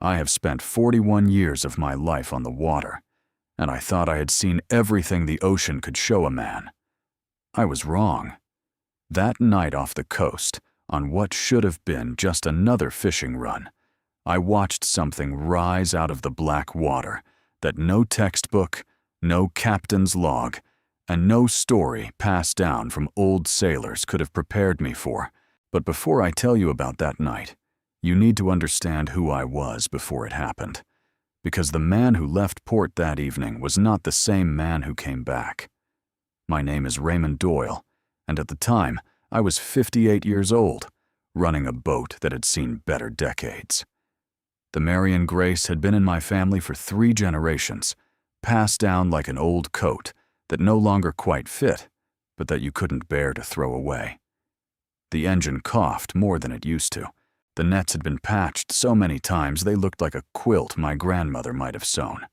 I have spent 41 years of my life on the water, and I thought I had seen everything the ocean could show a man. I was wrong. That night off the coast, on what should have been just another fishing run, I watched something rise out of the black water that no textbook, no captain's log, and no story passed down from old sailors could have prepared me for. But before I tell you about that night, you need to understand who I was before it happened, because the man who left port that evening was not the same man who came back. My name is Raymond Doyle, and at the time, I was 58 years old, running a boat that had seen better decades. The Marian Grace had been in my family for 3 generations, passed down like an old coat that no longer quite fit, but that you couldn't bear to throw away. The engine coughed more than it used to. The nets had been patched so many times they looked like a quilt my grandmother might have sewn.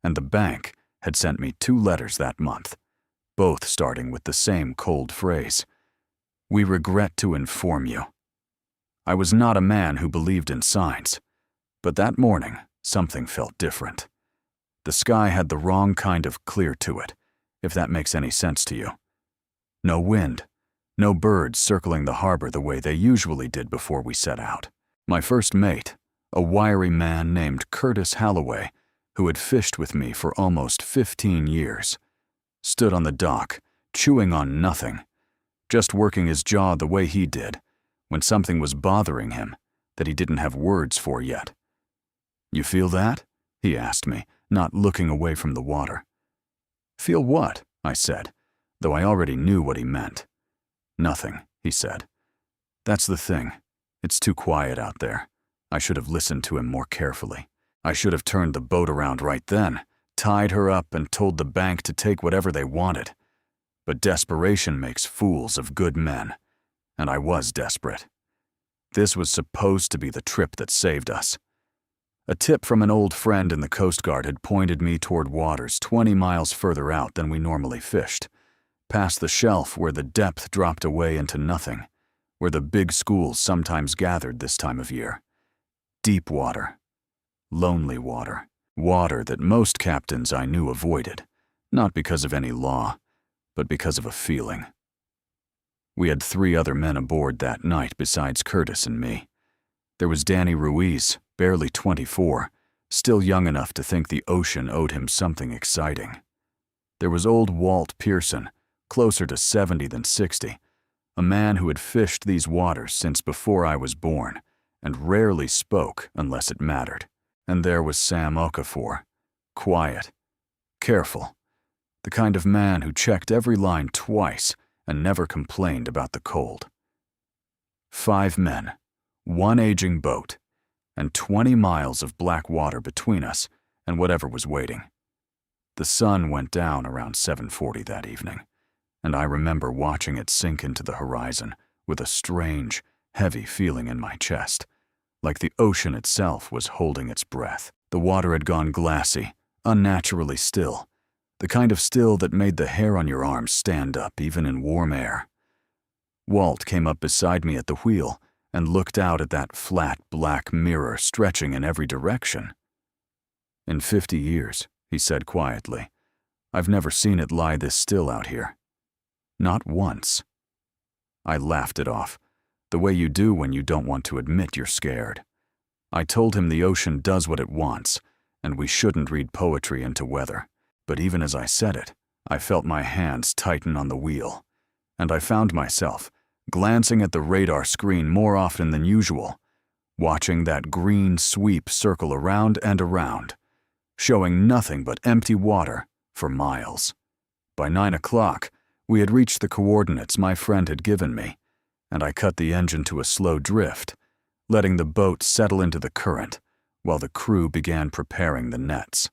And the bank had sent me 2 letters that month, both starting with the same cold phrase: "We regret to inform you." I was not a man who believed in signs, but that morning something felt different. The sky had the wrong kind of clear to it, if that makes any sense to you. No wind, no birds circling the harbor the way they usually did before we set out. My first mate, a wiry man named Curtis Halloway, who had fished with me for almost 15 years, stood on the dock, chewing on nothing, just working his jaw the way he did, when something was bothering him that he didn't have words for yet. "You feel that?" he asked me, not looking away from the water. "Feel what?" I said, though I already knew what he meant. "Nothing," he said. "That's the thing. It's too quiet out there. I should have listened to him more carefully. I should have turned the boat around right then, tied her up and told the bank to take whatever they wanted. But desperation makes fools of good men, and I was desperate. This was supposed to be the trip that saved us. A tip from an old friend in the Coast Guard had pointed me toward waters 20 miles further out than we normally fished, past the shelf where the depth dropped away into nothing, where the big schools sometimes gathered this time of year. Deep water. Lonely water. Water that most captains I knew avoided, not because of any law, but because of a feeling. We had 3 other men aboard that night besides Curtis and me. There was Danny Ruiz, barely 24, still young enough to think the ocean owed him something exciting. There was old Walt Pearson, closer to 70 than 60, a man who had fished these waters since before I was born and rarely spoke unless it mattered. And there was Sam Okafor, quiet, careful, the kind of man who checked every line twice and never complained about the cold. 5 men, 1 aging boat, and 20 miles of black water between us and whatever was waiting. The sun went down around 7:40 that evening, and I remember watching it sink into the horizon with a strange, heavy feeling in my chest, like the ocean itself was holding its breath. The water had gone glassy, unnaturally still, the kind of still that made the hair on your arms stand up even in warm air. Walt came up beside me at the wheel and looked out at that flat black mirror stretching in every direction. "In 50 years, he said quietly, "I've never seen it lie this still out here. Not once." I laughed it off, the way you do when you don't want to admit you're scared. I told him the ocean does what it wants, and we shouldn't read poetry into weather. But even as I said it, I felt my hands tighten on the wheel, and I found myself glancing at the radar screen more often than usual, watching that green sweep circle around and around, showing nothing but empty water for miles. By 9 o'clock, we had reached the coordinates my friend had given me, and I cut the engine to a slow drift, letting the boat settle into the current while the crew began preparing the nets.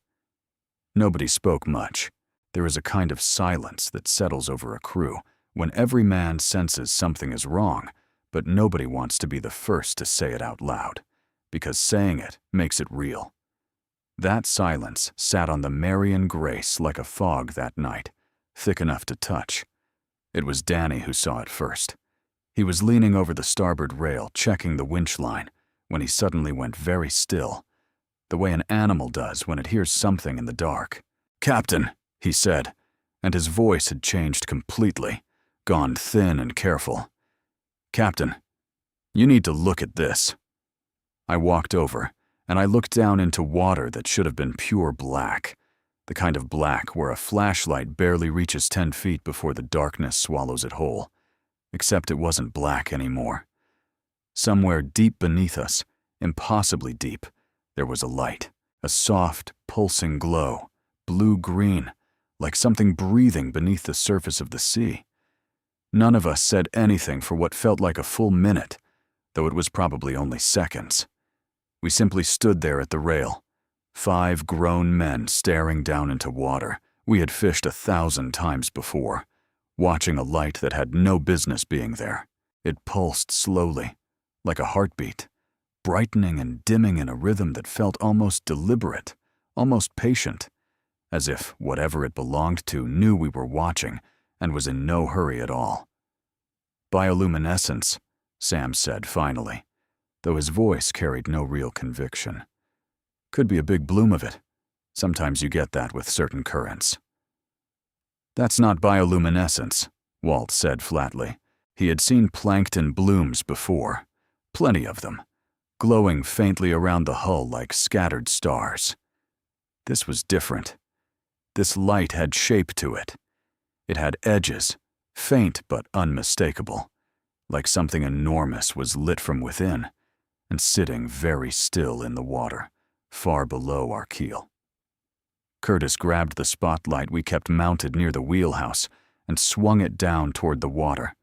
Nobody spoke much. There is a kind of silence that settles over a crew when every man senses something is wrong, but nobody wants to be the first to say it out loud, because saying it makes it real. That silence sat on the Marian Grace like a fog that night, thick enough to touch. It was Danny who saw it first. He was leaning over the starboard rail, checking the winch line, when he suddenly went very still the way an animal does when it hears something in the dark. "Captain," he said, and his voice had changed completely, gone thin and careful. "Captain, you need to look at this." I walked over, and I looked down into water that should have been pure black, the kind of black where a flashlight barely reaches 10 feet before the darkness swallows it whole. Except it wasn't black anymore. Somewhere deep beneath us, impossibly deep, there was a light, a soft, pulsing glow, blue-green, like something breathing beneath the surface of the sea. None of us said anything for what felt like a full minute, though it was probably only seconds. We simply stood there at the rail, 5 grown men staring down into water we had fished 1,000 times before, watching a light that had no business being there. It pulsed slowly, like a heartbeat, brightening and dimming in a rhythm that felt almost deliberate, almost patient, as if whatever it belonged to knew we were watching and was in no hurry at all. "Bioluminescence," Sam said finally, though his voice carried no real conviction. "Could be a big bloom of it. Sometimes you get that with certain currents." "That's not bioluminescence," Walt said flatly. He had seen plankton blooms before, plenty of them, glowing faintly around the hull like scattered stars. This was different. This light had shape to it. It had edges, faint but unmistakable, like something enormous was lit from within and sitting very still in the water, far below our keel. Curtis grabbed the spotlight we kept mounted near the wheelhouse and swung it down toward the water,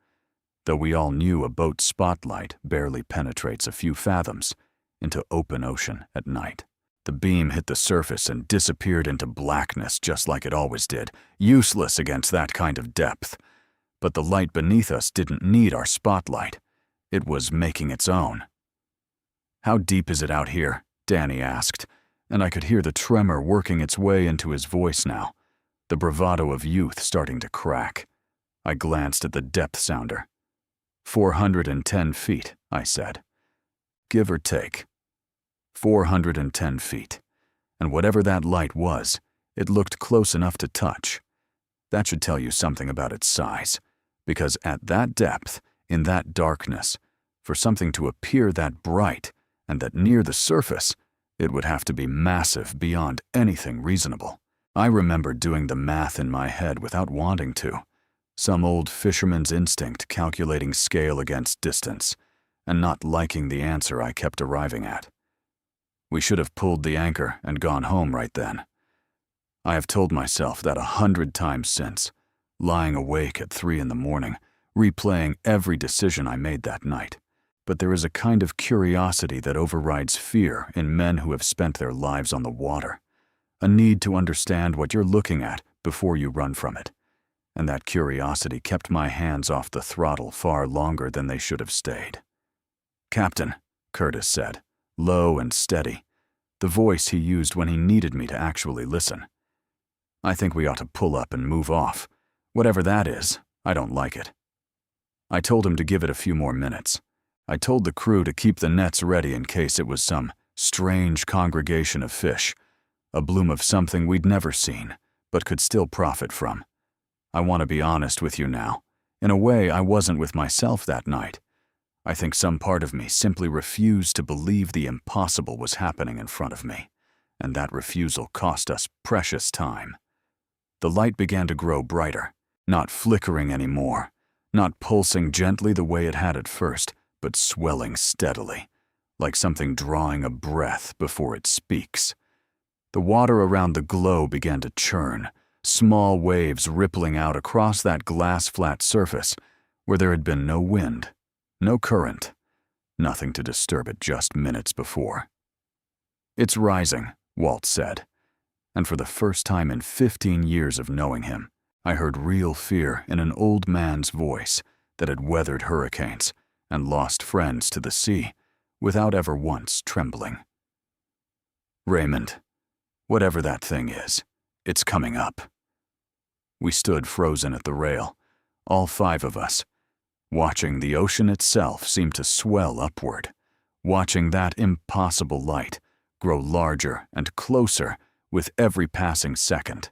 though we all knew a boat's spotlight barely penetrates a few fathoms into open ocean at night. The beam hit the surface and disappeared into blackness just like it always did, useless against that kind of depth. But the light beneath us didn't need our spotlight. It was making its own. "How deep is it out here?" Danny asked, and I could hear the tremor working its way into his voice now, the bravado of youth starting to crack. I glanced at the depth sounder. 410 feet, I said. Give or take. 410 feet. And whatever that light was, it looked close enough to touch. That should tell you something about its size, because at that depth, in that darkness, for something to appear that bright and that near the surface, it would have to be massive beyond anything reasonable. I remember doing the math in my head without wanting to, some old fisherman's instinct calculating scale against distance, and not liking the answer I kept arriving at. We should have pulled the anchor and gone home right then. I have told myself that 100 times since, lying awake at 3 a.m, replaying every decision I made that night. But there is a kind of curiosity that overrides fear in men who have spent their lives on the water, a need to understand what you're looking at before you run from it. And that curiosity kept my hands off the throttle far longer than they should have stayed. "Captain," Curtis said, low and steady, the voice he used when he needed me to actually listen. "I think we ought to pull up and move off. Whatever that is, I don't like it." I told him to give it a few more minutes. I told the crew to keep the nets ready in case it was some strange congregation of fish, a bloom of something we'd never seen, but could still profit from. I want to be honest with you now. In a way, I wasn't with myself that night. I think some part of me simply refused to believe the impossible was happening in front of me, and that refusal cost us precious time. The light began to grow brighter, not flickering anymore, not pulsing gently the way it had at first, but swelling steadily, like something drawing a breath before it speaks. The water around the glow began to churn, small waves rippling out across that glass-flat surface where there had been no wind, no current, nothing to disturb it just minutes before. "It's rising," Walt said, and for the first time in 15 years of knowing him, I heard real fear in an old man's voice that had weathered hurricanes and lost friends to the sea without ever once trembling. "Raymond, whatever that thing is, it's coming up." We stood frozen at the rail, all 5 of us, watching the ocean itself seem to swell upward, watching that impossible light grow larger and closer with every passing second,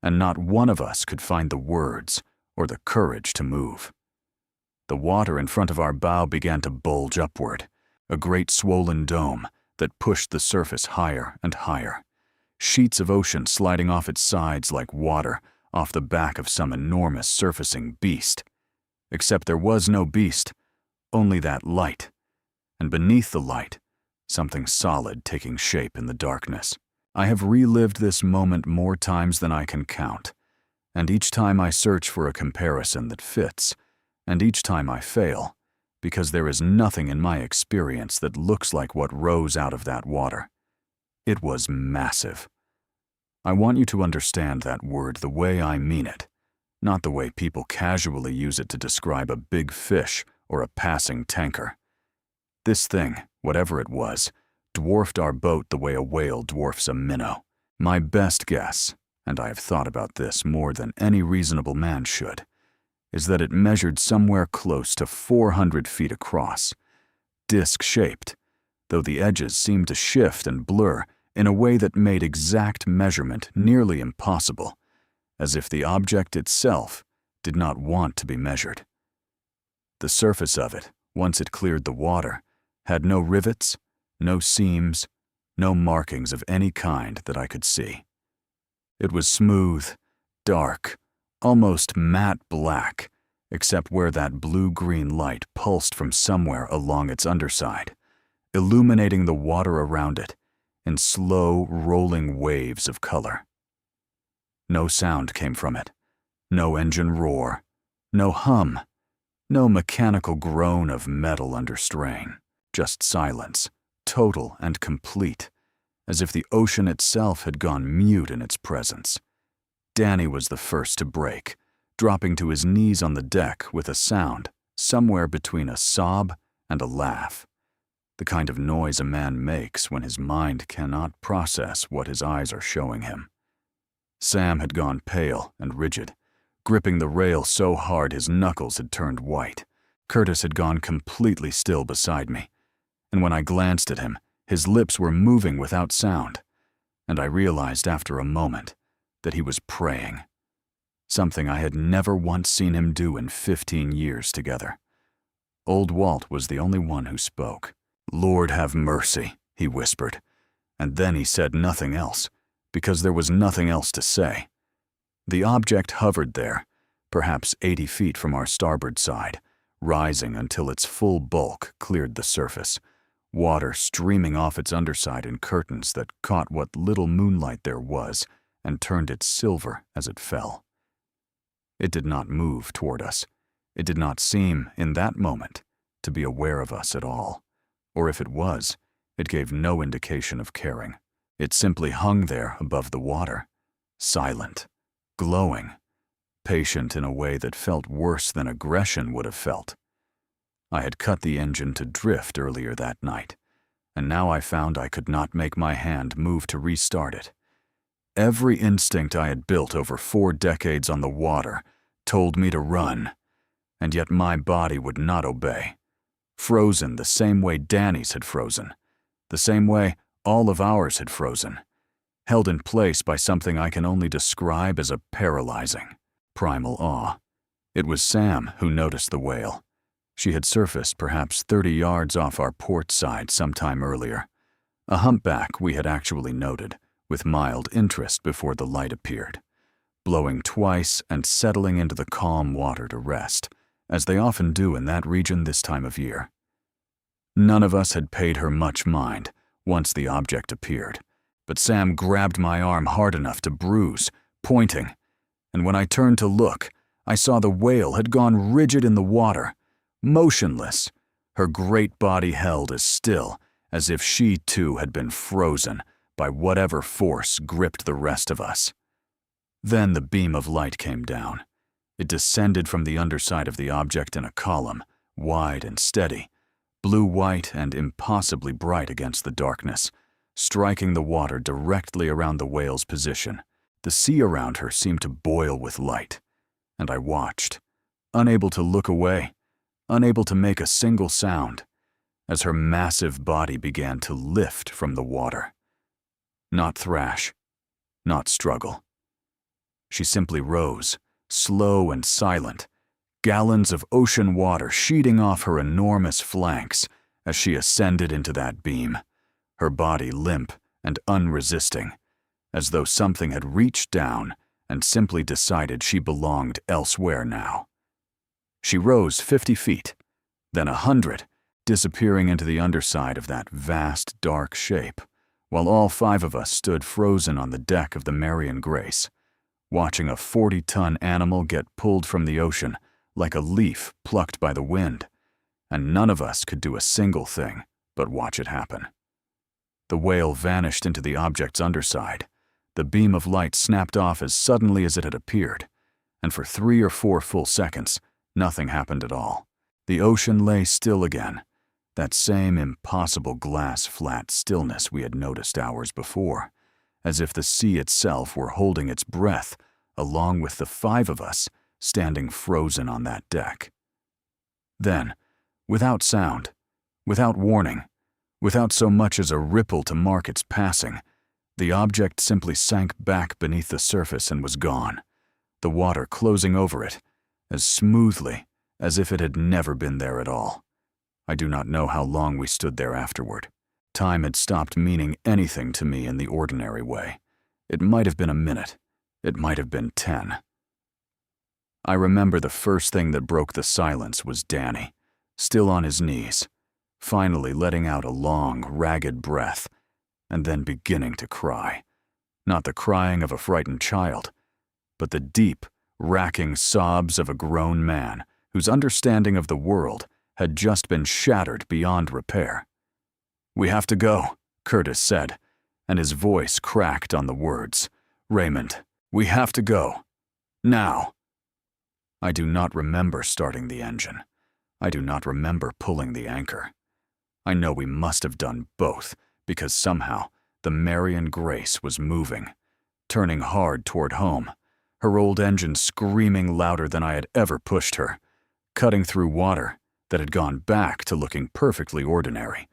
and not one of us could find the words or the courage to move. The water in front of our bow began to bulge upward, a great swollen dome that pushed the surface higher and higher, sheets of ocean sliding off its sides like water off the back of some enormous surfacing beast. Except there was no beast, only that light, and beneath the light, something solid taking shape in the darkness. I have relived this moment more times than I can count, and each time I search for a comparison that fits, and each time I fail, because there is nothing in my experience that looks like what rose out of that water. It was massive. I want you to understand that word the way I mean it, not the way people casually use it to describe a big fish or a passing tanker. This thing, whatever it was, dwarfed our boat the way a whale dwarfs a minnow. My best guess, and I have thought about this more than any reasonable man should, is that it measured somewhere close to 400 feet across, disc-shaped, though the edges seemed to shift and blur in a way that made exact measurement nearly impossible, as if the object itself did not want to be measured. The surface of it, once it cleared the water, had no rivets, no seams, no markings of any kind that I could see. It was smooth, dark, almost matte black, except where that blue-green light pulsed from somewhere along its underside, illuminating the water around it in slow, rolling waves of color. No sound came from it, no engine roar, no hum, no mechanical groan of metal under strain, just silence, total and complete, as if the ocean itself had gone mute in its presence. Danny was the first to break, dropping to his knees on the deck with a sound somewhere between a sob and a laugh, the kind of noise a man makes when his mind cannot process what his eyes are showing him. Sam had gone pale and rigid, gripping the rail so hard his knuckles had turned white. Curtis had gone completely still beside me, and when I glanced at him, his lips were moving without sound, and I realized after a moment that he was praying, something I had never once seen him do in 15 years together. Old Walt was the only one who spoke. "Lord have mercy," he whispered, and then he said nothing else, because there was nothing else to say. The object hovered there, perhaps 80 feet from our starboard side, rising until its full bulk cleared the surface, water streaming off its underside in curtains that caught what little moonlight there was and turned it silver as it fell. It did not move toward us. It did not seem, in that moment, to be aware of us at all. Or if it was, it gave no indication of caring. It simply hung there above the water, silent, glowing, patient in a way that felt worse than aggression would have felt. I had cut the engine to drift earlier that night, and now I found I could not make my hand move to restart it. Every instinct I had built over 4 decades on the water told me to run, and yet my body would not obey. Frozen the same way Danny's had frozen, the same way all of ours had frozen, held in place by something I can only describe as a paralyzing, primal awe. It was Sam who noticed the whale. She had surfaced perhaps 30 yards off our port side sometime earlier, a humpback we had actually noted with mild interest before the light appeared, blowing twice and settling into the calm water to rest, as they often do in that region this time of year. None of us had paid her much mind once the object appeared, but Sam grabbed my arm hard enough to bruise, pointing, and when I turned to look, I saw the whale had gone rigid in the water, motionless, her great body held as still as if she too had been frozen by whatever force gripped the rest of us. Then the beam of light came down. It descended from the underside of the object in a column, wide and steady, blue-white and impossibly bright against the darkness, striking the water directly around the whale's position. The sea around her seemed to boil with light, and I watched, unable to look away, unable to make a single sound, as her massive body began to lift from the water. Not thrash, not struggle. She simply rose, slow and silent, gallons of ocean water sheeting off her enormous flanks as she ascended into that beam, her body limp and unresisting, as though something had reached down and simply decided she belonged elsewhere now. She rose 50 feet, then 100, disappearing into the underside of that vast, dark shape, while all 5 of us stood frozen on the deck of the Marian Grace, watching a 40-ton animal get pulled from the ocean like a leaf plucked by the wind, and none of us could do a single thing but watch it happen. The whale vanished into the object's underside. The beam of light snapped off as suddenly as it had appeared, and for 3 or 4 full seconds, nothing happened at all. The ocean lay still again, that same impossible glass flat stillness we had noticed hours before, as if the sea itself were holding its breath along with the 5 of us standing frozen on that deck. Then, without sound, without warning, without so much as a ripple to mark its passing, the object simply sank back beneath the surface and was gone, the water closing over it, as smoothly as if it had never been there at all. I do not know how long we stood there afterward. Time had stopped meaning anything to me in the ordinary way. It might have been a minute. It might have been 10. I remember the first thing that broke the silence was Danny, still on his knees, finally letting out a long, ragged breath, and then beginning to cry. Not the crying of a frightened child, but the deep, racking sobs of a grown man whose understanding of the world had just been shattered beyond repair. "We have to go," Curtis said, and his voice cracked on the words. "Raymond, we have to go. Now." I do not remember starting the engine. I do not remember pulling the anchor. I know we must have done both, because somehow the Marian Grace was moving, turning hard toward home, her old engine screaming louder than I had ever pushed her, cutting through water that had gone back to looking perfectly ordinary,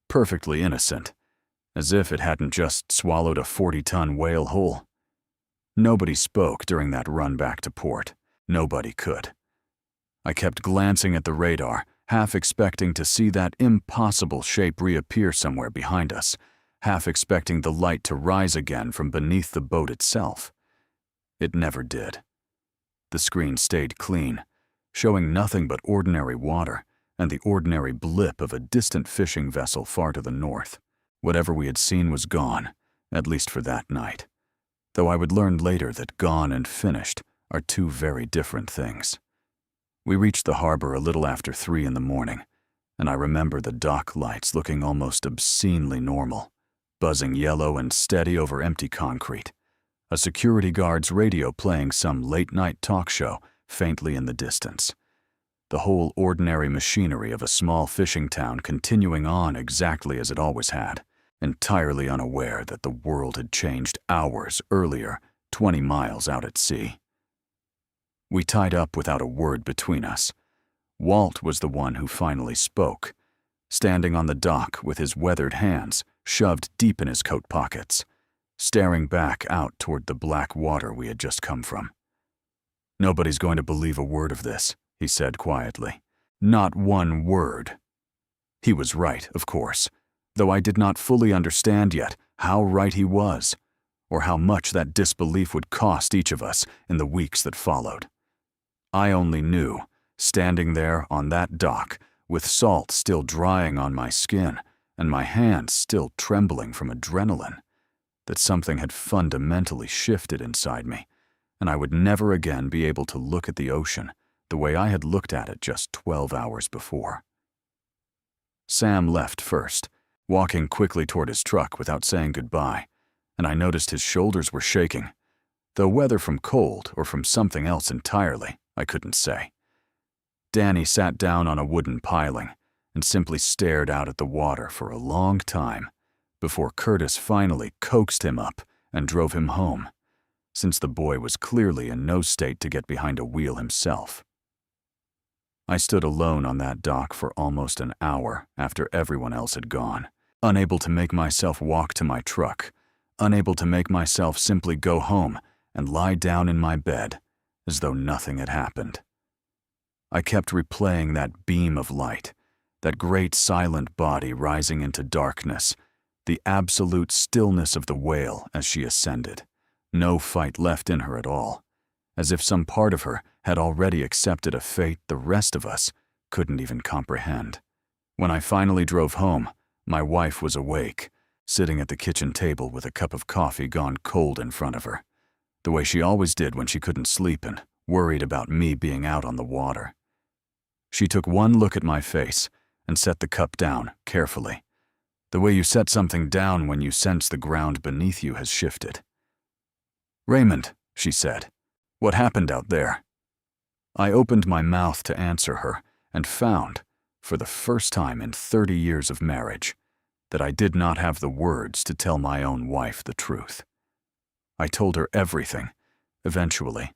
perfectly innocent, as if it hadn't just swallowed a 40-ton whale whole. Nobody spoke during that run back to port. Nobody could. I kept glancing at the radar, half expecting to see that impossible shape reappear somewhere behind us, half expecting the light to rise again from beneath the boat itself. It never did. The screen stayed clean, showing nothing but ordinary water and the ordinary blip of a distant fishing vessel far to the north. Whatever we had seen was gone, at least for that night, though I would learn later that gone and finished are 2 very different things. We reached the harbor a little after 3 in the morning, and I remember the dock lights looking almost obscenely normal, buzzing yellow and steady over empty concrete, a security guard's radio playing some late-night talk show faintly in the distance. The whole ordinary machinery of a small fishing town continuing on exactly as it always had, entirely unaware that the world had changed hours earlier, 20 miles out at sea. We tied up without a word between us. Walt was the one who finally spoke, standing on the dock with his weathered hands shoved deep in his coat pockets, staring back out toward the black water we had just come from. "Nobody's going to believe a word of this," he said quietly. "Not one word." He was right, of course, though I did not fully understand yet how right he was, or how much that disbelief would cost each of us in the weeks that followed. I only knew, standing there on that dock, with salt still drying on my skin and my hands still trembling from adrenaline, that something had fundamentally shifted inside me, and I would never again be able to look at the ocean the way I had looked at it just 12 hours before. Sam left first, walking quickly toward his truck without saying goodbye, and I noticed his shoulders were shaking, though whether from cold or from something else entirely, I couldn't say. Danny sat down on a wooden piling and simply stared out at the water for a long time before Curtis finally coaxed him up and drove him home, since the boy was clearly in no state to get behind a wheel himself. I stood alone on that dock for almost an hour after everyone else had gone, unable to make myself walk to my truck, unable to make myself simply go home and lie down in my bed as though nothing had happened. I kept replaying that beam of light, that great silent body rising into darkness, the absolute stillness of the whale as she ascended, no fight left in her at all, as if some part of her had already accepted a fate the rest of us couldn't even comprehend. When I finally drove home, my wife was awake, sitting at the kitchen table with a cup of coffee gone cold in front of her, the way she always did when she couldn't sleep and worried about me being out on the water. She took one look at my face and set the cup down carefully, the way you set something down when you sense the ground beneath you has shifted. "Raymond," she said, "what happened out there?" I opened my mouth to answer her and found, for the first time in 30 years of marriage, that I did not have the words to tell my own wife the truth. I told her everything, eventually,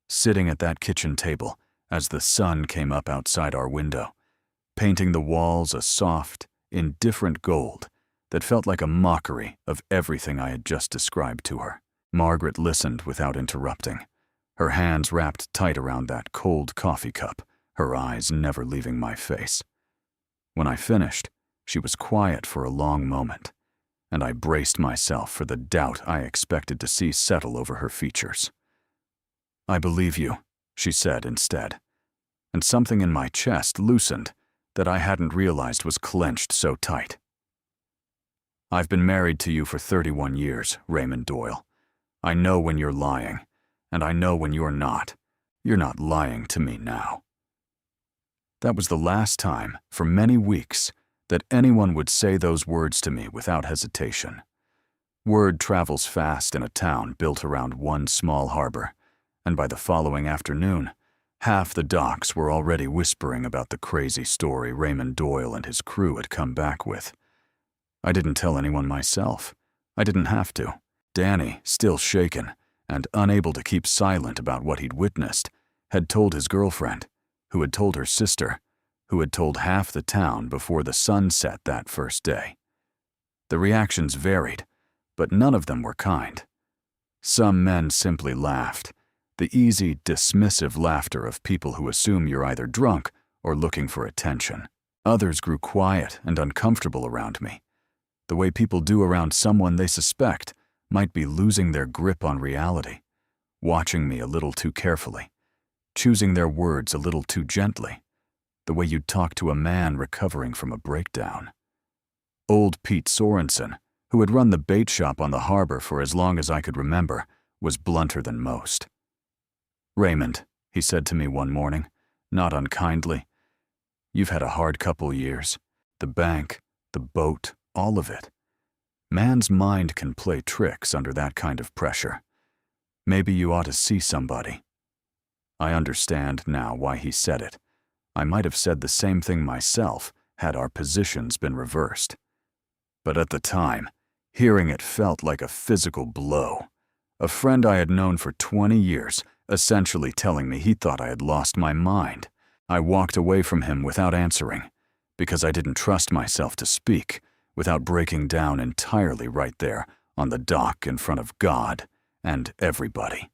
sitting at that kitchen table as the sun came up outside our window, painting the walls a soft, indifferent gold that felt like a mockery of everything I had just described to her. Margaret listened without interrupting, her hands wrapped tight around that cold coffee cup, her eyes never leaving my face. When I finished, she was quiet for a long moment, and I braced myself for the doubt I expected to see settle over her features. "I believe you," she said instead, and something in my chest loosened that I hadn't realized was clenched so tight. "I've been married to you for 31 years, Raymond Doyle. I know when you're lying, and I know when you're not. You're not lying to me now." That was the last time, for many weeks, that anyone would say those words to me without hesitation. Word travels fast in a town built around one small harbor, and by the following afternoon, half the docks were already whispering about the crazy story Raymond Doyle and his crew had come back with. I didn't tell anyone myself. I didn't have to. Danny, still shaken and unable to keep silent about what he'd witnessed, had told his girlfriend, who had told her sister, who had told half the town before the sun set that first day. The reactions varied, but none of them were kind. Some men simply laughed, the easy, dismissive laughter of people who assume you're either drunk or looking for attention. Others grew quiet and uncomfortable around me, the way people do around someone they suspect might be losing their grip on reality, watching me a little too carefully, choosing their words a little too gently, the way you'd talk to a man recovering from a breakdown. Old Pete Sorensen, who had run the bait shop on the harbor for as long as I could remember, was blunter than most. "Raymond," he said to me one morning, not unkindly, "you've had a hard couple years. The bank, the boat, all of it. Man's mind can play tricks under that kind of pressure. Maybe you ought to see somebody." I understand now why he said it. I might have said the same thing myself had our positions been reversed. But at the time, hearing it felt like a physical blow. A friend I had known for 20 years essentially telling me he thought I had lost my mind. I walked away from him without answering, because I didn't trust myself to speak without breaking down entirely right there on the dock in front of God and everybody.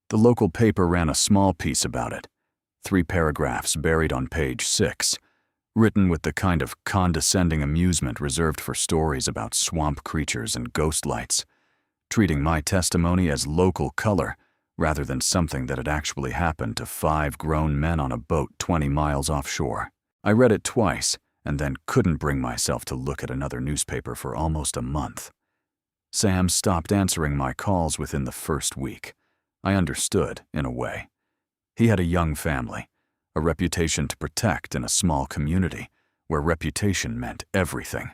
The local paper ran a small piece about it, 3 paragraphs buried on page 6, written with the kind of condescending amusement reserved for stories about swamp creatures and ghost lights, treating my testimony as local color rather than something that had actually happened to 5 grown men on a boat 20 miles offshore. I read it twice and then couldn't bring myself to look at another newspaper for almost a month. Sam stopped answering my calls within the first week. I understood, in a way. He had a young family, a reputation to protect in a small community where reputation meant everything,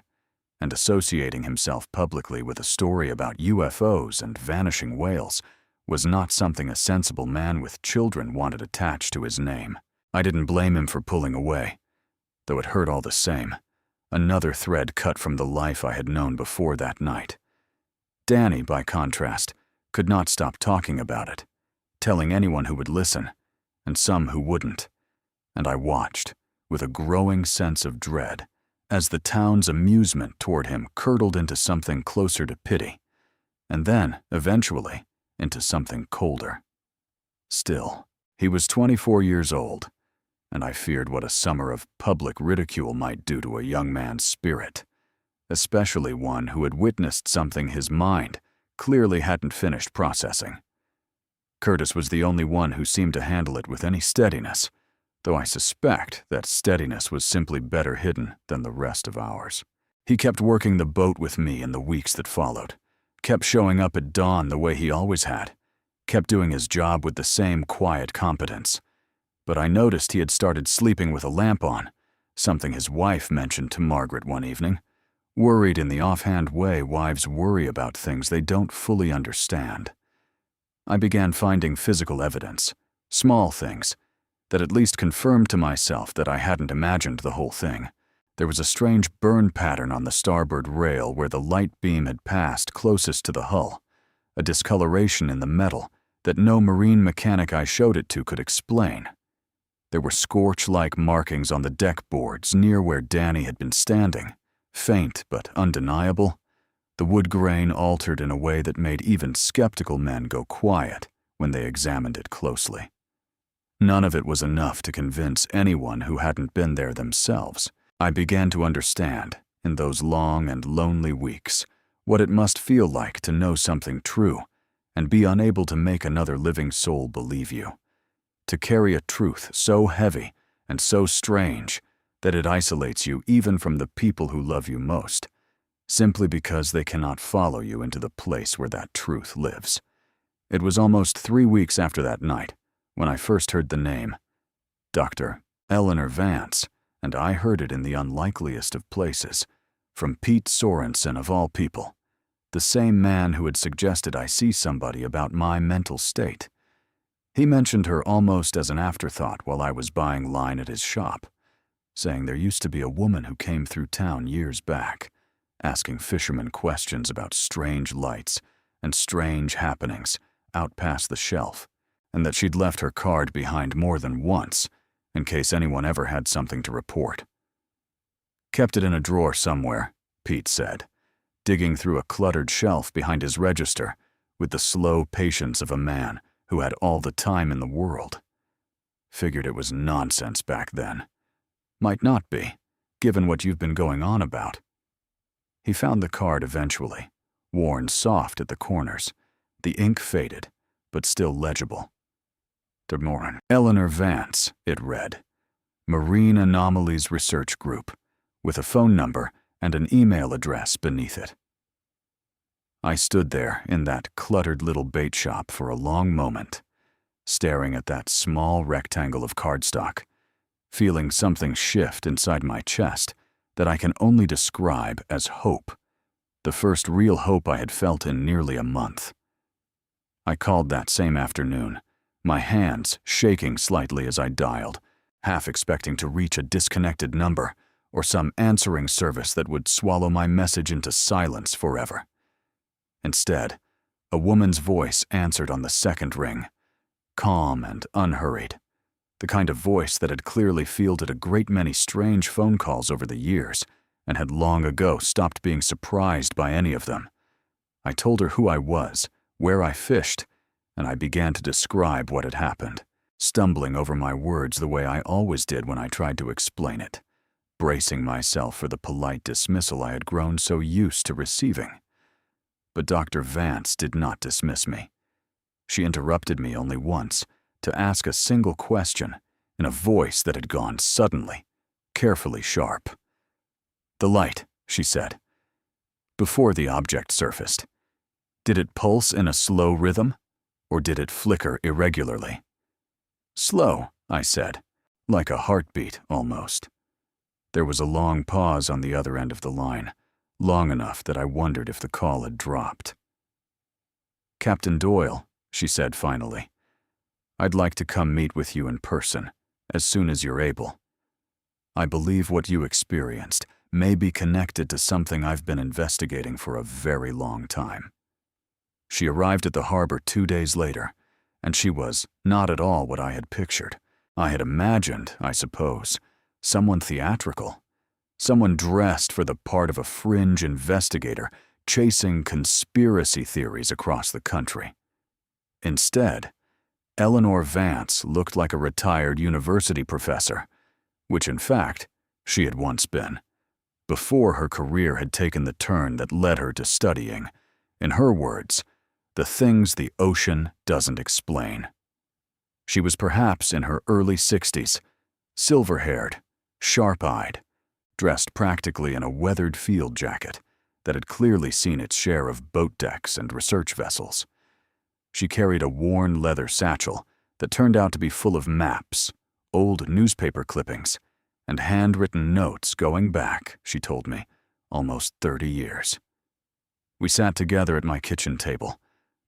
and associating himself publicly with a story about UFOs and vanishing whales was not something a sensible man with children wanted attached to his name. I didn't blame him for pulling away, though it hurt all the same. Another thread cut from the life I had known before that night. Danny, by contrast, could not stop talking about it, telling anyone who would listen, and some who wouldn't. and I watched, with a growing sense of dread, as the town's amusement toward him curdled into something closer to pity, and then, eventually, into something colder. Still, he was 24 years old, and I feared what a summer of public ridicule might do to a young man's spirit, especially one who had witnessed something his mind clearly hadn't finished processing. Curtis was the only one who seemed to handle it with any steadiness, though I suspect that steadiness was simply better hidden than the rest of ours. He kept working the boat with me in the weeks that followed, kept showing up at dawn the way he always had, kept doing his job with the same quiet competence. But I noticed he had started sleeping with a lamp on, something his wife mentioned to Margaret one evening, worried in the offhand way wives worry about things they don't fully understand. I began finding physical evidence, small things, that at least confirmed to myself that I hadn't imagined the whole thing. There was a strange burn pattern on the starboard rail where the light beam had passed closest to the hull, a discoloration in the metal that no marine mechanic I showed it to could explain. There were scorch-like markings on the deck boards near where Danny had been standing, faint but undeniable, the wood grain altered in a way that made even skeptical men go quiet when they examined it closely. None of it was enough to convince anyone who hadn't been there themselves. I began to understand, in those long and lonely weeks, what it must feel like to know something true and be unable to make another living soul believe you. To carry a truth so heavy and so strange that it isolates you even from the people who love you most, simply because they cannot follow you into the place where that truth lives. It was almost 3 weeks after that night when I first heard the name, Dr. Eleanor Vance, and I heard it in the unlikeliest of places, from Pete Sorensen of all people, the same man who had suggested I see somebody about my mental state. He mentioned her almost as an afterthought while I was buying line at his shop, saying there used to be a woman who came through town years back, asking fishermen questions about strange lights and strange happenings out past the shelf, and that she'd left her card behind more than once in case anyone ever had something to report. Kept it in a drawer somewhere, Pete said, digging through a cluttered shelf behind his register with the slow patience of a man who had all the time in the world. Figured it was nonsense back then. Might not be, given what you've been going on about. He found the card eventually, worn soft at the corners, the ink faded, but still legible. Demorn. Eleanor Vance, it read. Marine Anomalies Research Group, with a phone number and an email address beneath it. I stood there in that cluttered little bait shop for a long moment, staring at that small rectangle of cardstock, feeling something shift inside my chest that I can only describe as hope, the first real hope I had felt in nearly a month. I called that same afternoon, my hands shaking slightly as I dialed, half expecting to reach a disconnected number or some answering service that would swallow my message into silence forever. Instead, a woman's voice answered on the second ring, calm and unhurried, the kind of voice that had clearly fielded a great many strange phone calls over the years and had long ago stopped being surprised by any of them. I told her who I was, where I fished, and I began to describe what had happened, stumbling over my words the way I always did when I tried to explain it, bracing myself for the polite dismissal I had grown so used to receiving. But Dr. Vance did not dismiss me. She interrupted me only once to ask a single question in a voice that had gone suddenly, carefully sharp. The light, she said, before the object surfaced. Did it pulse in a slow rhythm, or did it flicker irregularly? Slow, I said, like a heartbeat almost. There was a long pause on the other end of the line, long enough that I wondered if the call had dropped. Captain Doyle, she said finally, I'd like to come meet with you in person, as soon as you're able. I believe what you experienced may be connected to something I've been investigating for a very long time. She arrived at the harbor 2 days later, and she was not at all what I had pictured, I had imagined, I suppose, someone theatrical, someone dressed for the part of a fringe investigator chasing conspiracy theories across the country. Instead, Eleanor Vance looked like a retired university professor, which in fact she had once been, before her career had taken the turn that led her to studying, in her words, the things the ocean doesn't explain. She was perhaps in her early 60s, silver-haired, sharp-eyed, dressed practically in a weathered field jacket that had clearly seen its share of boat decks and research vessels. She carried a worn leather satchel that turned out to be full of maps, old newspaper clippings, and handwritten notes going back, she told me, almost 30 years. We sat together at my kitchen table,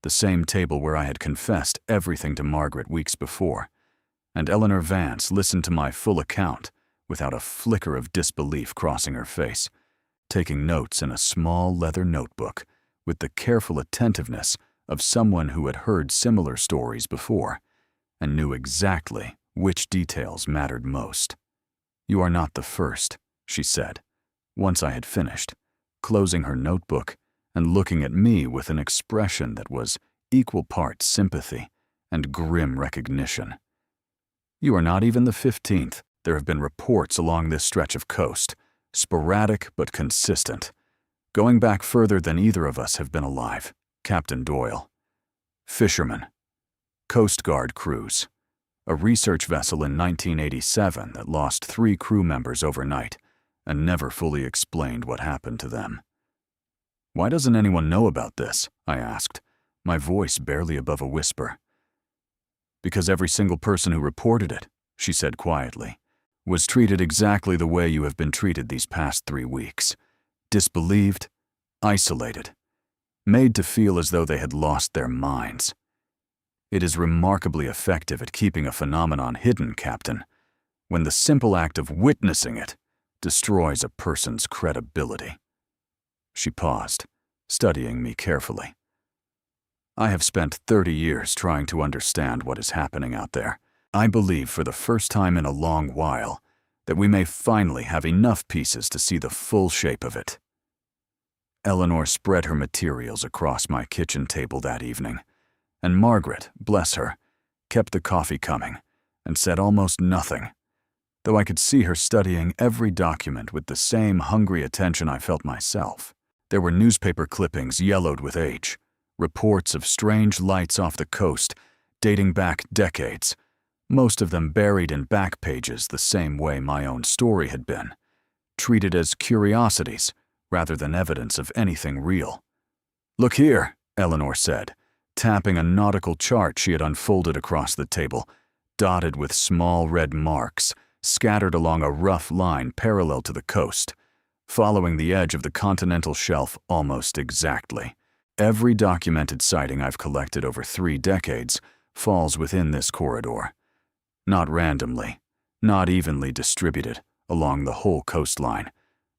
the same table where I had confessed everything to Margaret weeks before, and Eleanor Vance listened to my full account without a flicker of disbelief crossing her face, taking notes in a small leather notebook with the careful attentiveness of someone who had heard similar stories before and knew exactly which details mattered most. "You are not the first," she said, once I had finished, closing her notebook and looking at me with an expression that was equal parts sympathy and grim recognition. "You are not even the 15th. There have been reports along this stretch of coast, sporadic but consistent, going back further than either of us have been alive. Captain Doyle. Fishermen. Coast Guard crews. A research vessel in 1987 that lost 3 crew members overnight and never fully explained what happened to them." "Why doesn't anyone know about this?" I asked, my voice barely above a whisper. "Because every single person who reported it," she said quietly, "was treated exactly the way you have been treated these past 3 weeks. Disbelieved, isolated, made to feel as though they had lost their minds. It is remarkably effective at keeping a phenomenon hidden, Captain, when the simple act of witnessing it destroys a person's credibility." She paused, studying me carefully. "I have spent 30 years trying to understand what is happening out there. I believe for the first time in a long while that we may finally have enough pieces to see the full shape of it." Eleanor spread her materials across my kitchen table that evening, and Margaret, bless her, kept the coffee coming and said almost nothing, though I could see her studying every document with the same hungry attention I felt myself. There were newspaper clippings yellowed with age, reports of strange lights off the coast dating back decades, most of them buried in back pages the same way my own story had been, treated as curiosities rather than evidence of anything real. "Look here," Eleanor said, tapping a nautical chart she had unfolded across the table, dotted with small red marks scattered along a rough line parallel to the coast, following the edge of the continental shelf almost exactly. Every documented sighting I've collected over 3 decades falls within this corridor. Not randomly, not evenly distributed along the whole coastline,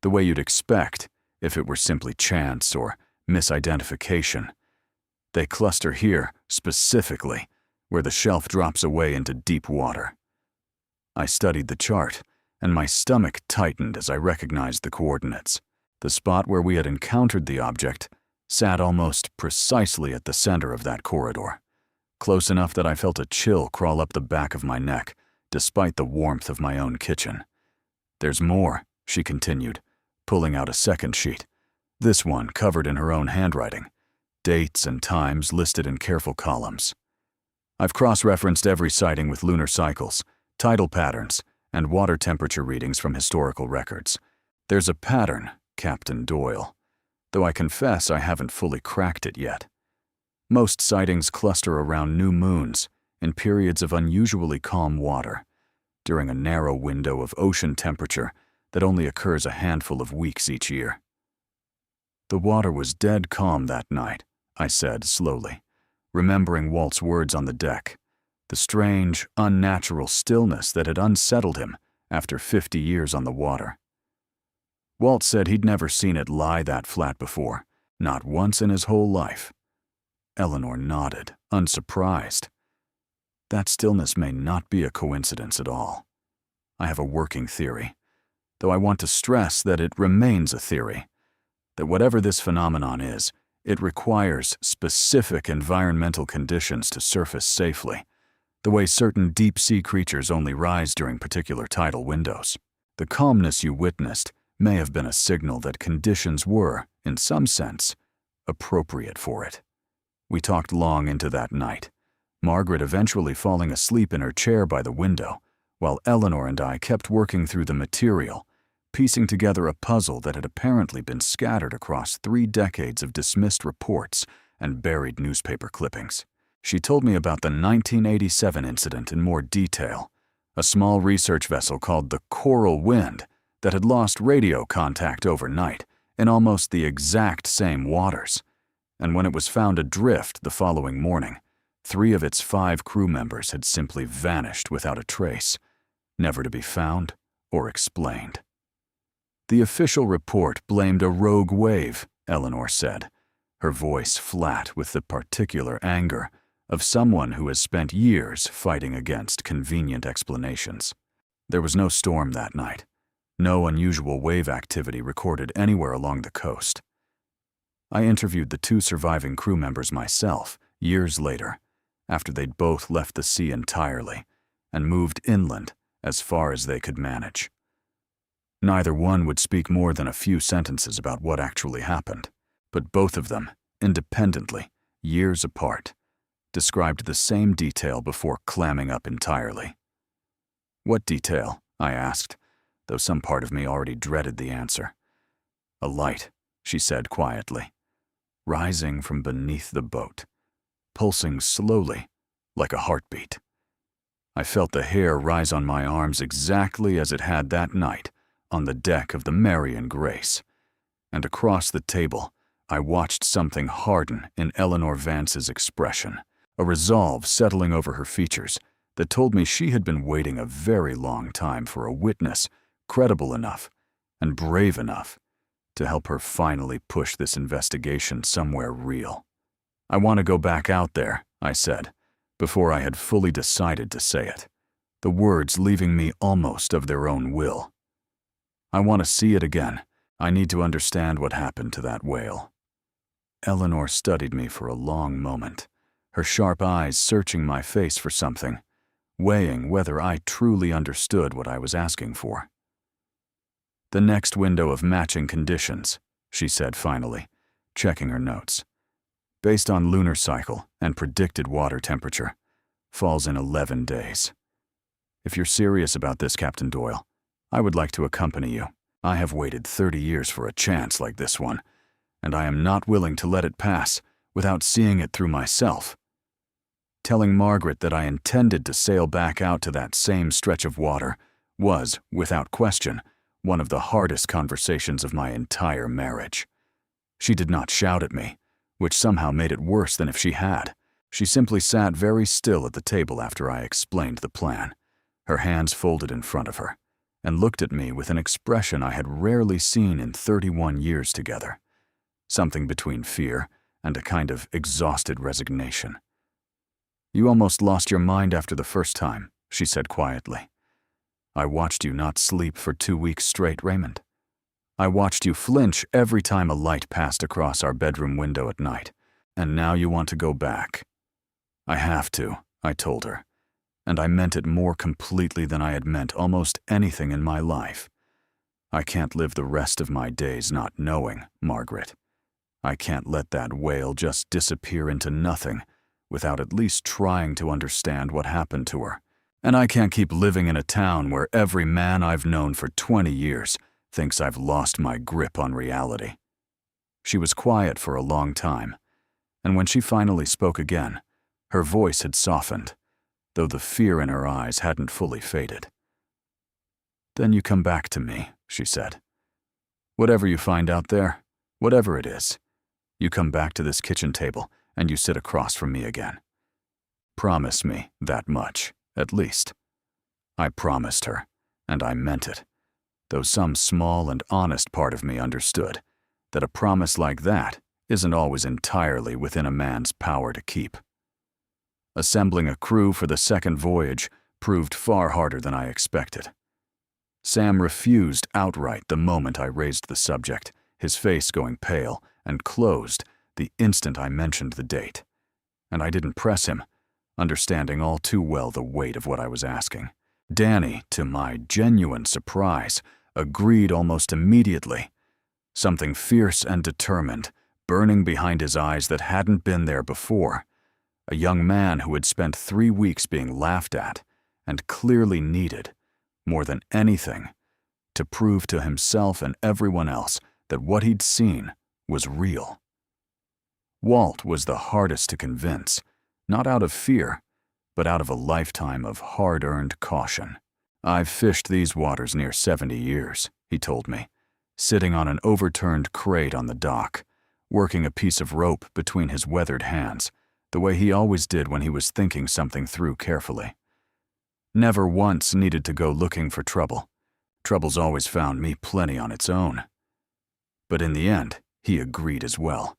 the way you'd expect if it were simply chance or misidentification. They cluster here, specifically, where the shelf drops away into deep water. I studied the chart, and my stomach tightened as I recognized the coordinates. The spot where we had encountered the object sat almost precisely at the center of that corridor, close enough that I felt a chill crawl up the back of my neck, despite the warmth of my own kitchen. "There's more," she continued, pulling out a second sheet, this one covered in her own handwriting, dates and times listed in careful columns. "I've cross-referenced every sighting with lunar cycles, tidal patterns, and water temperature readings from historical records. There's a pattern, Captain Doyle, though I confess I haven't fully cracked it yet. Most sightings cluster around new moons in periods of unusually calm water, during a narrow window of ocean temperature that only occurs a handful of weeks each year." "The water was dead calm that night," I said slowly, remembering Walt's words on the deck, the strange, unnatural stillness that had unsettled him after 50 years on the water. Walt said he'd never seen it lie that flat before, not once in his whole life. Eleanor nodded, unsurprised. That stillness may not be a coincidence at all. I have a working theory, though I want to stress that it remains a theory, that whatever this phenomenon is, it requires specific environmental conditions to surface safely, the way certain deep-sea creatures only rise during particular tidal windows. The calmness you witnessed may have been a signal that conditions were, in some sense, appropriate for it. We talked long into that night, Margaret eventually falling asleep in her chair by the window, while Eleanor and I kept working through the material, piecing together a puzzle that had apparently been scattered across 3 decades of dismissed reports and buried newspaper clippings. She told me about the 1987 incident in more detail, a small research vessel called the Coral Wind that had lost radio contact overnight in almost the exact same waters, and when it was found adrift the following morning, 3 of its 5 crew members had simply vanished without a trace, never to be found or explained. The official report blamed a rogue wave, Eleanor said, her voice flat with the particular anger of someone who has spent years fighting against convenient explanations. There was no storm that night, no unusual wave activity recorded anywhere along the coast. I interviewed the 2 surviving crew members myself years later, after they'd both left the sea entirely and moved inland as far as they could manage. Neither one would speak more than a few sentences about what actually happened, but both of them, independently, years apart, described the same detail before clamming up entirely. What detail? I asked, though some part of me already dreaded the answer. A light, she said quietly, rising from beneath the boat, pulsing slowly, like a heartbeat. I felt the hair rise on my arms exactly as it had that night on the deck of the Marian Grace, and across the table, I watched something harden in Eleanor Vance's expression, a resolve settling over her features that told me she had been waiting a very long time for a witness credible enough and brave enough to help her finally push this investigation somewhere real. I want to go back out there, I said, before I had fully decided to say it, the words leaving me almost of their own will. I want to see it again. I need to understand what happened to that whale. Eleanor studied me for a long moment, her sharp eyes searching my face for something, weighing whether I truly understood what I was asking for. The next window of matching conditions, she said finally, checking her notes, based on lunar cycle and predicted water temperature, falls in 11 days. If you're serious about this, Captain Doyle, I would like to accompany you. I have waited 30 years for a chance like this one, and I am not willing to let it pass without seeing it through myself. Telling Margaret that I intended to sail back out to that same stretch of water was, without question, one of the hardest conversations of my entire marriage. She did not shout at me, which somehow made it worse than if she had. She simply sat very still at the table after I explained the plan, her hands folded in front of her, and looked at me with an expression I had rarely seen in 31 years together, something between fear and a kind of exhausted resignation. You almost lost your mind after the first time, she said quietly. I watched you not sleep for 2 weeks straight, Raymond. I watched you flinch every time a light passed across our bedroom window at night, and now you want to go back. I have to, I told her, and I meant it more completely than I had meant almost anything in my life. I can't live the rest of my days not knowing, Margaret. I can't let that whale just disappear into nothing without at least trying to understand what happened to her. And I can't keep living in a town where every man I've known for 20 years thinks I've lost my grip on reality. She was quiet for a long time, and when she finally spoke again, her voice had softened, though the fear in her eyes hadn't fully faded. Then you come back to me, she said. Whatever you find out there, whatever it is, you come back to this kitchen table and you sit across from me again. Promise me that much, at least. I promised her, and I meant it, though some small and honest part of me understood that a promise like that isn't always entirely within a man's power to keep. Assembling a crew for the second voyage proved far harder than I expected. Sam refused outright the moment I raised the subject, his face going pale and closed the instant I mentioned the date. And I didn't press him, understanding all too well the weight of what I was asking. Danny, to my genuine surprise, agreed almost immediately. Something fierce and determined, burning behind his eyes that hadn't been there before. A young man who had spent 3 weeks being laughed at and clearly needed, more than anything, to prove to himself and everyone else that what he'd seen was real. Walt was the hardest to convince, not out of fear, but out of a lifetime of hard-earned caution. "I've fished these waters near 70 years, he told me, sitting on an overturned crate on the dock, working a piece of rope between his weathered hands, the way he always did when he was thinking something through carefully. Never once needed to go looking for trouble. Trouble's always found me plenty on its own." But in the end, he agreed as well,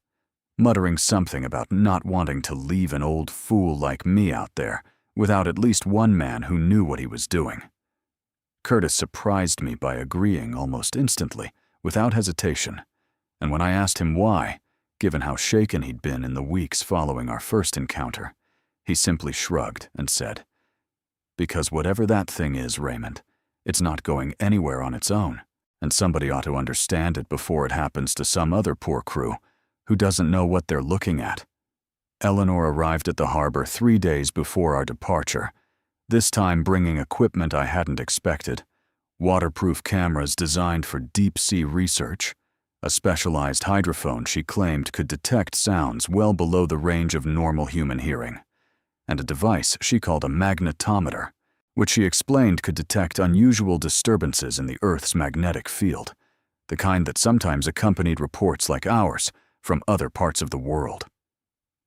muttering something about not wanting to leave an old fool like me out there without at least one man who knew what he was doing. Curtis surprised me by agreeing almost instantly, without hesitation, and when I asked him why, given how shaken he'd been in the weeks following our first encounter, he simply shrugged and said, "Because whatever that thing is, Raymond, it's not going anywhere on its own, and somebody ought to understand it before it happens to some other poor crew who doesn't know what they're looking at." Eleanor arrived at the harbor 3 days before our departure, this time bringing equipment I hadn't expected: waterproof cameras designed for deep-sea research, a specialized hydrophone she claimed could detect sounds well below the range of normal human hearing, and a device she called a magnetometer, which she explained could detect unusual disturbances in the Earth's magnetic field, the kind that sometimes accompanied reports like ours from other parts of the world.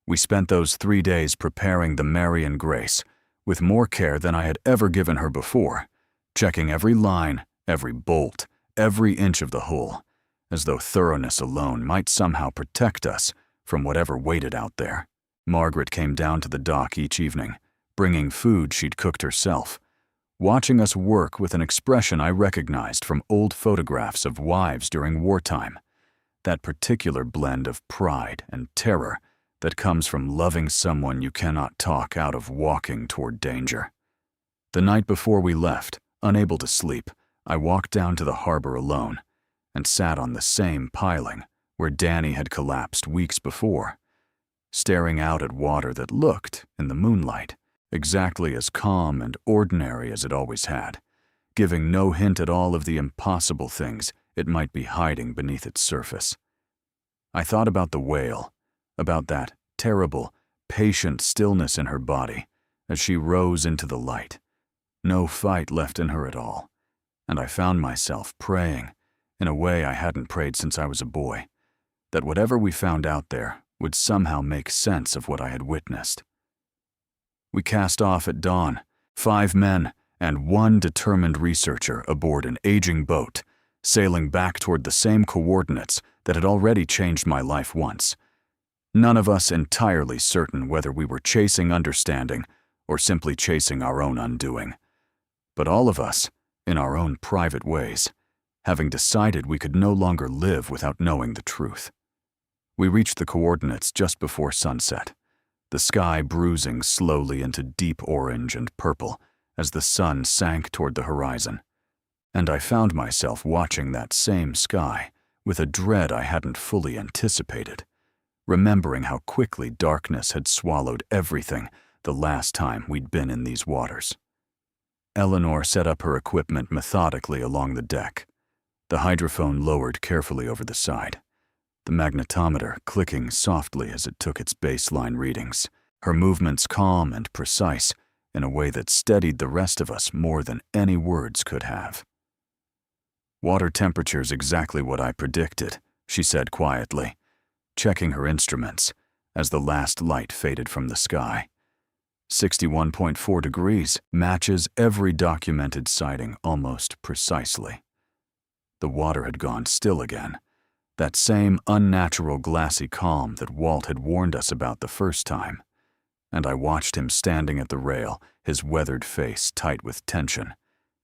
We spent those 3 days preparing the Marian Grace with more care than I had ever given her before, checking every line, every bolt, every inch of the hull, as though thoroughness alone might somehow protect us from whatever waited out there. Margaret came down to the dock each evening, bringing food she'd cooked herself, watching us work with an expression I recognized from old photographs of wives during wartime, that particular blend of pride and terror that comes from loving someone you cannot talk out of walking toward danger. The night before we left, unable to sleep, I walked down to the harbor alone and sat on the same piling where Danny had collapsed weeks before, staring out at water that looked, in the moonlight, exactly as calm and ordinary as it always had, giving no hint at all of the impossible things it might be hiding beneath its surface. I thought about the whale, about that terrible, patient stillness in her body as she rose into the light, no fight left in her at all, and I found myself praying, in a way I hadn't prayed since I was a boy, that whatever we found out there would somehow make sense of what I had witnessed. We cast off at dawn, 5 men and 1 determined researcher aboard an aging boat, sailing back toward the same coordinates that had already changed my life once. None of us entirely certain whether we were chasing understanding or simply chasing our own undoing, but all of us, in our own private ways, having decided we could no longer live without knowing the truth. We reached the coordinates just before sunset, the sky bruising slowly into deep orange and purple as the sun sank toward the horizon, and I found myself watching that same sky with a dread I hadn't fully anticipated, remembering how quickly darkness had swallowed everything the last time we'd been in these waters. Eleanor set up her equipment methodically along the deck, the hydrophone lowered carefully over the side, the magnetometer clicking softly as it took its baseline readings, her movements calm and precise in a way that steadied the rest of us more than any words could have. "Water temperature's exactly what I predicted," she said quietly, checking her instruments as the last light faded from the sky. 61.4 degrees matches every documented sighting almost precisely. The water had gone still again, that same unnatural glassy calm that Walt had warned us about the first time, and I watched him standing at the rail, his weathered face tight with tension,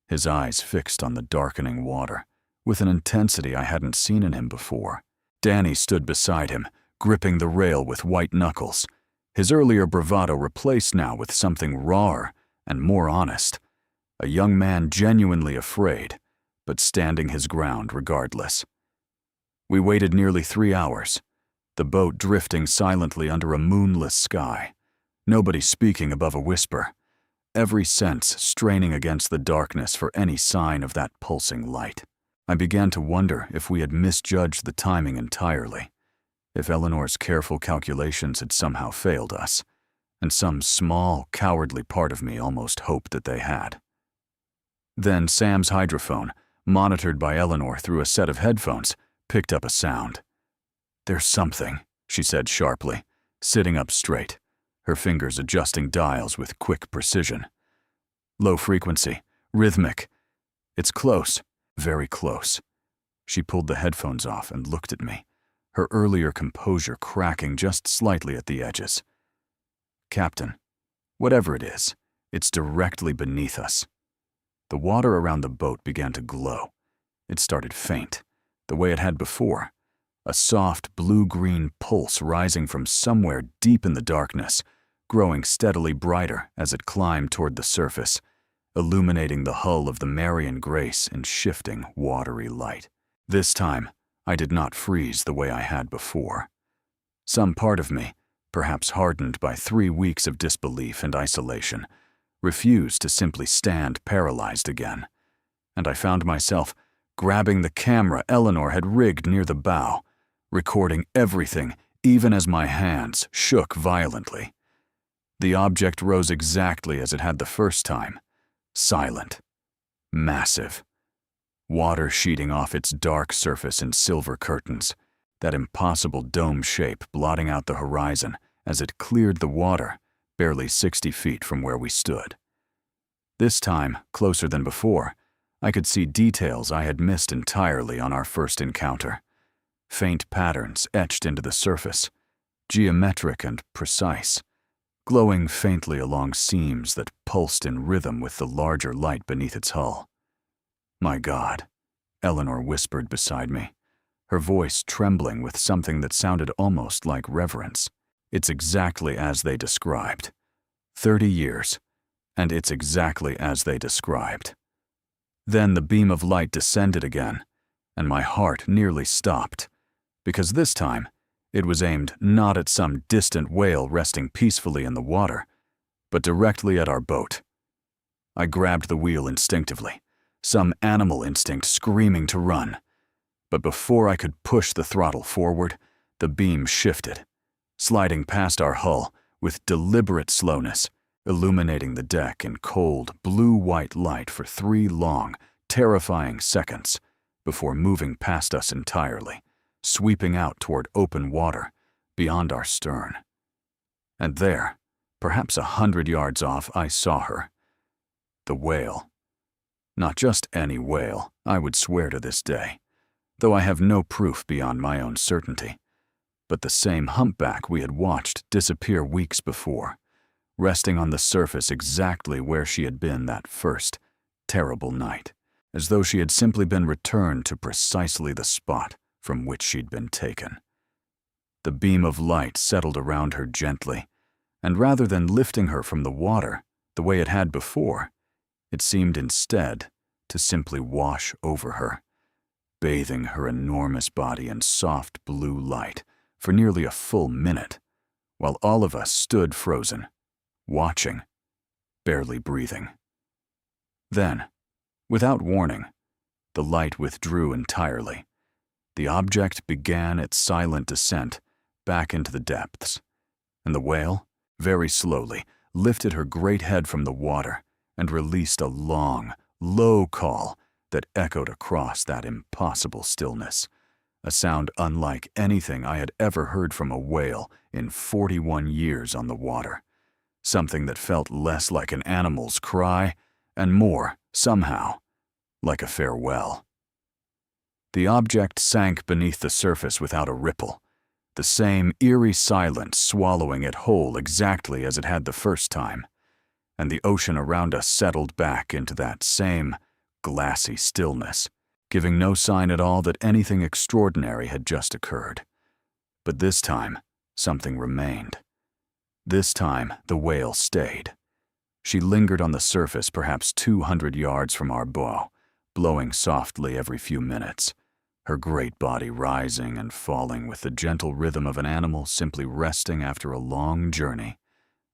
his eyes fixed on the darkening water, with an intensity I hadn't seen in him before. Danny stood beside him, gripping the rail with white knuckles, his earlier bravado replaced now with something rawer and more honest, a young man genuinely afraid, but standing his ground regardless. We waited nearly 3 hours, the boat drifting silently under a moonless sky, nobody speaking above a whisper, every sense straining against the darkness for any sign of that pulsing light. I began to wonder if we had misjudged the timing entirely, if Eleanor's careful calculations had somehow failed us, and some small, cowardly part of me almost hoped that they had. Then Sam's hydrophone, monitored by Eleanor through a set of headphones, picked up a sound. "There's something," she said sharply, sitting up straight, her fingers adjusting dials with quick precision. "Low frequency, rhythmic. It's close, very close." She pulled the headphones off and looked at me, her earlier composure cracking just slightly at the edges. "Captain, whatever it is, it's directly beneath us." The water around the boat began to glow. It started faint, the way it had before, a soft blue-green pulse rising from somewhere deep in the darkness, growing steadily brighter as it climbed toward the surface, illuminating the hull of the Marian Grace in shifting, watery light. This time, I did not freeze the way I had before. Some part of me, perhaps hardened by 3 weeks of disbelief and isolation, refused to simply stand paralyzed again, and I found myself grabbing the camera Eleanor had rigged near the bow, recording everything even as my hands shook violently. The object rose exactly as it had the first time, silent, massive, water sheeting off its dark surface in silver curtains, that impossible dome shape blotting out the horizon as it cleared the water, barely 60 feet from where we stood. This time, closer than before, I could see details I had missed entirely on our first encounter. Faint patterns etched into the surface, geometric and precise, glowing faintly along seams that pulsed in rhythm with the larger light beneath its hull. "My God," Eleanor whispered beside me, her voice trembling with something that sounded almost like reverence. "It's exactly as they described. 30 years, and it's exactly as they described." Then the beam of light descended again, and my heart nearly stopped, because this time it was aimed not at some distant whale resting peacefully in the water, but directly at our boat. I grabbed the wheel instinctively, some animal instinct screaming to run. But before I could push the throttle forward, the beam shifted, sliding past our hull with deliberate slowness, illuminating the deck in cold, blue-white light for 3 long, terrifying seconds before moving past us entirely, sweeping out toward open water beyond our stern. And there, perhaps 100 yards off, I saw her. The whale. Not just any whale, I would swear to this day, though I have no proof beyond my own certainty, but the same humpback we had watched disappear weeks before, resting on the surface exactly where she had been that first, terrible night, as though she had simply been returned to precisely the spot from which she'd been taken. The beam of light settled around her gently, and rather than lifting her from the water the way it had before, it seemed instead to simply wash over her, bathing her enormous body in soft blue light for nearly a full minute, while all of us stood frozen, watching, barely breathing. Then, without warning, the light withdrew entirely. The object began its silent descent back into the depths, and the whale, very slowly, lifted her great head from the water and released a long, low call that echoed across that impossible stillness, a sound unlike anything I had ever heard from a whale in 41 years on the water, something that felt less like an animal's cry and more, somehow, like a farewell. The object sank beneath the surface without a ripple, the same eerie silence swallowing it whole exactly as it had the first time, and the ocean around us settled back into that same glassy stillness, giving no sign at all that anything extraordinary had just occurred. But this time, something remained. This time, the whale stayed. She lingered on the surface perhaps 200 yards from our bow, blowing softly every few minutes, her great body rising and falling with the gentle rhythm of an animal simply resting after a long journey.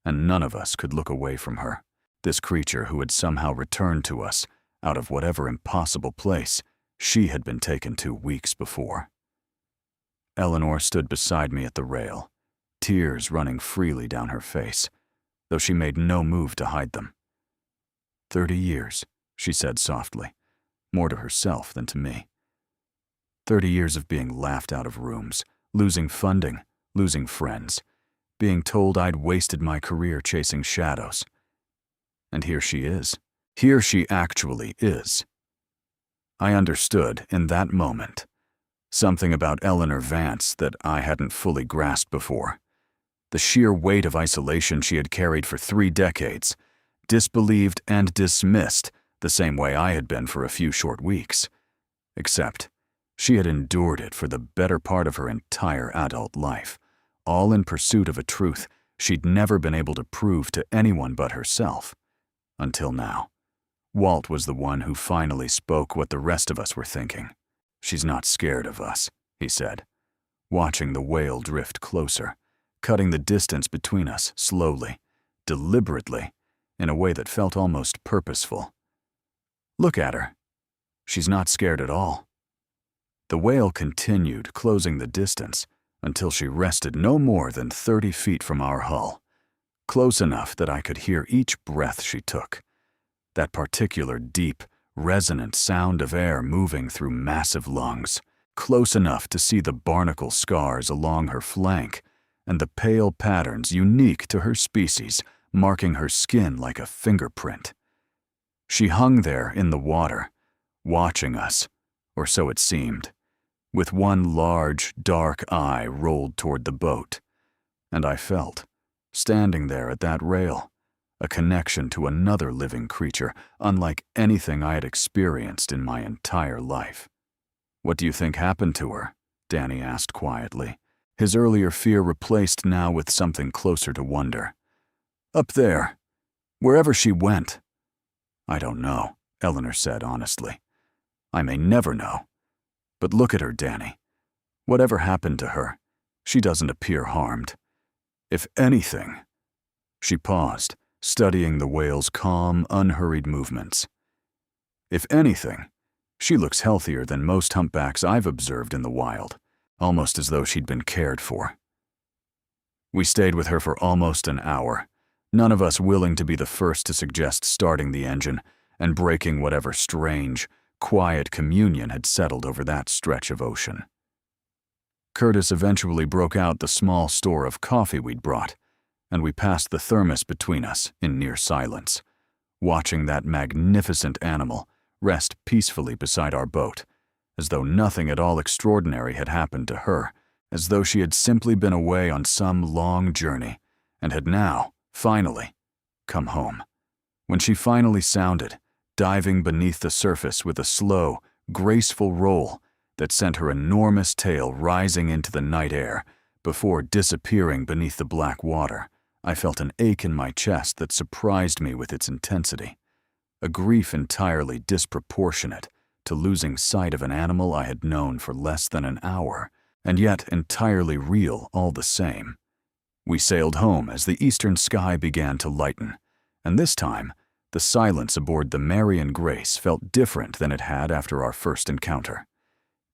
And none of us could look away from her, this creature who had somehow returned to us out of whatever impossible place she had been taken to weeks before. Eleanor stood beside me at the rail, tears running freely down her face, though she made no move to hide them. 30 years, she said softly, more to herself than to me. 30 years of being laughed out of rooms, losing funding, losing friends, being told I'd wasted my career chasing shadows. And here she is. Here she actually is. I understood in that moment something about Eleanor Vance that I hadn't fully grasped before. The sheer weight of isolation she had carried for 3 decades, disbelieved and dismissed the same way I had been for a few short weeks. Except, she had endured it for the better part of her entire adult life, all in pursuit of a truth she'd never been able to prove to anyone but herself. Until now. Walt was the one who finally spoke what the rest of us were thinking. "She's not scared of us," he said, watching the whale drift closer, cutting the distance between us slowly, deliberately, in a way that felt almost purposeful. "Look at her. She's not scared at all." The whale continued, closing the distance, until she rested no more than 30 feet from our hull, close enough that I could hear each breath she took, that particular deep, resonant sound of air moving through massive lungs, close enough to see the barnacle scars along her flank and the pale patterns unique to her species marking her skin like a fingerprint. She hung there in the water, watching us, or so it seemed, with one large, dark eye rolled toward the boat, and I felt, standing there at that rail, a connection to another living creature unlike anything I had experienced in my entire life. "What do you think happened to her?" Danny asked quietly, his earlier fear replaced now with something closer to wonder. "Up there, wherever she went." "I don't know," Eleanor said honestly. "I may never know. But look at her, Danny. Whatever happened to her, she doesn't appear harmed. If anything..." She paused, studying the whale's calm, unhurried movements. "If anything, she looks healthier than most humpbacks I've observed in the wild, almost as though she'd been cared for." We stayed with her for almost an hour, none of us willing to be the first to suggest starting the engine and breaking whatever strange, quiet communion had settled over that stretch of ocean. Curtis eventually broke out the small store of coffee we'd brought, and we passed the thermos between us in near silence, watching that magnificent animal rest peacefully beside our boat, as though nothing at all extraordinary had happened to her, as though she had simply been away on some long journey and had now, finally, come home. When she finally sounded, diving beneath the surface with a slow, graceful roll that sent her enormous tail rising into the night air before disappearing beneath the black water, I felt an ache in my chest that surprised me with its intensity, a grief entirely disproportionate to losing sight of an animal I had known for less than an hour, and yet entirely real all the same. We sailed home as the eastern sky began to lighten, and this time, the silence aboard the Marian Grace felt different than it had after our first encounter.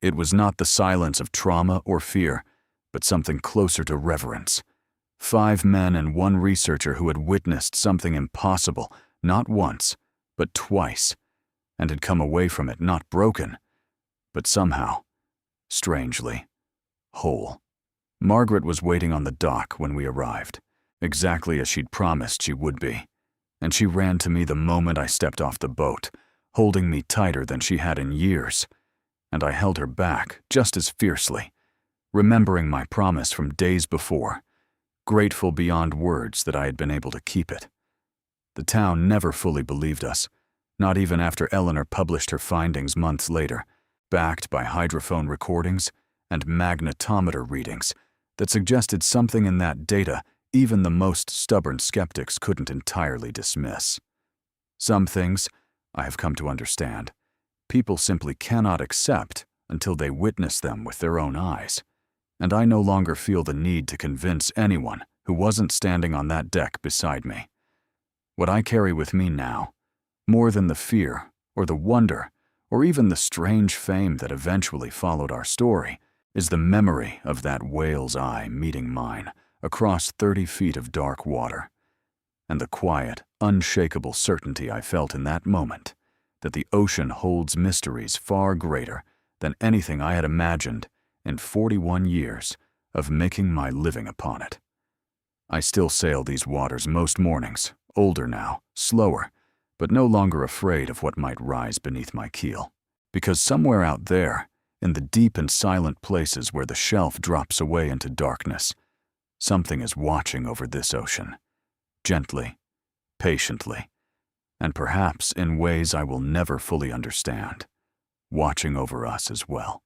It was not the silence of trauma or fear, but something closer to reverence. 5 men and 1 researcher who had witnessed something impossible, not once, but twice, and had come away from it not broken, but somehow, strangely, whole. Margaret was waiting on the dock when we arrived, exactly as she'd promised she would be, and she ran to me the moment I stepped off the boat, holding me tighter than she had in years, and I held her back just as fiercely, remembering my promise from days before, grateful beyond words that I had been able to keep it. The town never fully believed us, not even after Eleanor published her findings months later, backed by hydrophone recordings and magnetometer readings that suggested something in that data even the most stubborn skeptics couldn't entirely dismiss. Some things, I have come to understand, people simply cannot accept until they witness them with their own eyes, and I no longer feel the need to convince anyone who wasn't standing on that deck beside me. What I carry with me now, more than the fear or the wonder or even the strange fame that eventually followed our story, is the memory of that whale's eye meeting mine across 30 feet of dark water, and the quiet, unshakable certainty I felt in that moment that the ocean holds mysteries far greater than anything I had imagined in 41 years of making my living upon it. I still sail these waters most mornings, older now, slower, but no longer afraid of what might rise beneath my keel. Because somewhere out there, in the deep and silent places where the shelf drops away into darkness, something is watching over this ocean, gently, patiently, and perhaps in ways I will never fully understand, watching over us as well.